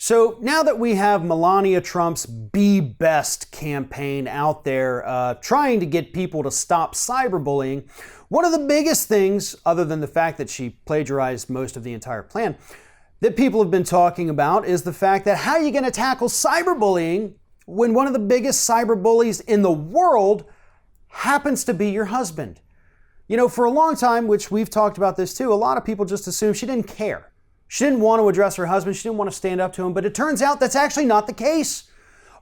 So now that we have Melania Trump's Be Best campaign out there trying to get people to stop cyberbullying, one of the biggest things, other than the fact that she plagiarized most of the entire plan, that people have been talking about is the fact that how are you going to tackle cyberbullying when one of the biggest cyberbullies in the world happens to be your husband? You know, for a long time, which we've talked about this too, a lot of people just assumed she didn't care. She didn't want to address her husband. She didn't want to stand up to him. But it turns out that's actually not the case.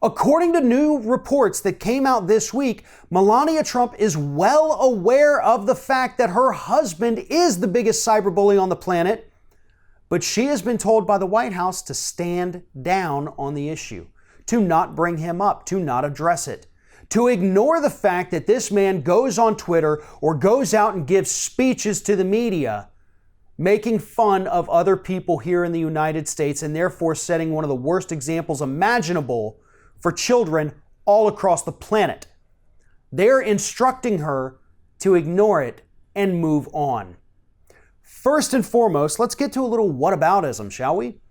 According to new reports that came out this week, Melania Trump is well aware of the fact that her husband is the biggest cyberbully on the planet. But she has been told by the White House to stand down on the issue, to not bring him up, to not address it, to ignore the fact that this man goes on Twitter or goes out and gives speeches to the media making fun of other people here in the United States and therefore setting one of the worst examples imaginable for children all across the planet. They're instructing her to ignore it and move on. First and foremost, let's get to a little whataboutism, shall we?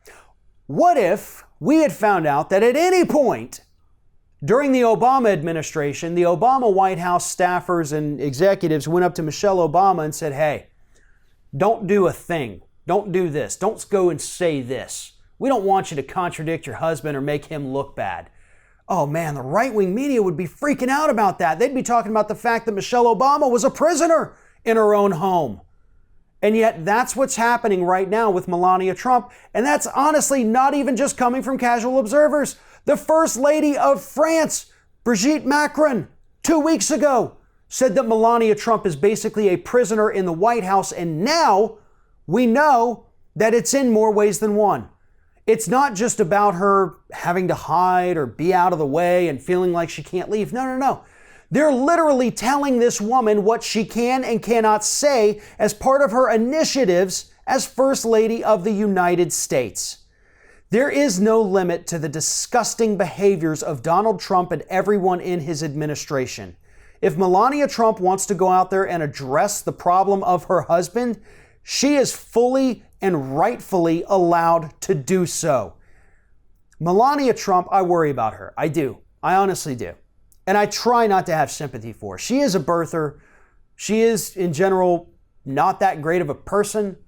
What if we had found out that at any point during the Obama administration, the Obama White House staffers and executives went up to Michelle Obama and said, hey, don't do a thing. Don't do this. Don't go and say this. We don't want you to contradict your husband or make him look bad. Oh man, the right-wing media would be freaking out about that. They'd be talking about the fact that Michelle Obama was a prisoner in her own home. And yet that's what's happening right now with Melania Trump. And that's honestly not even just coming from casual observers. The First Lady of France, Brigitte Macron, 2 weeks ago, said that Melania Trump is basically a prisoner in the White House, and now we know that it's in more ways than one. It's not just about her having to hide or be out of the way and feeling like she can't leave. No. They're literally telling this woman what she can and cannot say as part of her initiatives as First Lady of the United States. There is no limit to the disgusting behaviors of Donald Trump and everyone in his administration. If Melania Trump wants to go out there and address the problem of her husband, she is fully and rightfully allowed to do so. Melania Trump, I worry about her. I do. I honestly do. And I try not to have sympathy for her. She is a birther. She is, in general, not that great of a person,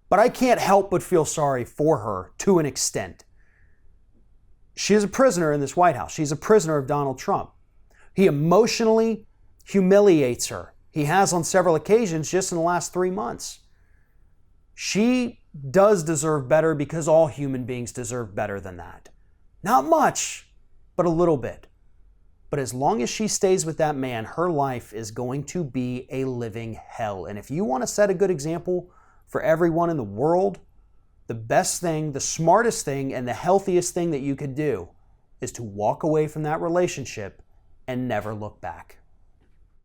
but I can't help but feel sorry for her to an extent. She is a prisoner in this White House. She's a prisoner of Donald Trump. He emotionally humiliates her. He has on several occasions just in the last 3 months. She does deserve better because all human beings deserve better than that. Not much, but a little bit. But as long as she stays with that man, her life is going to be a living hell. And if you want to set a good example for everyone in the world, the best thing, the smartest thing, and the healthiest thing that you could do is to walk away from that relationship and never look back.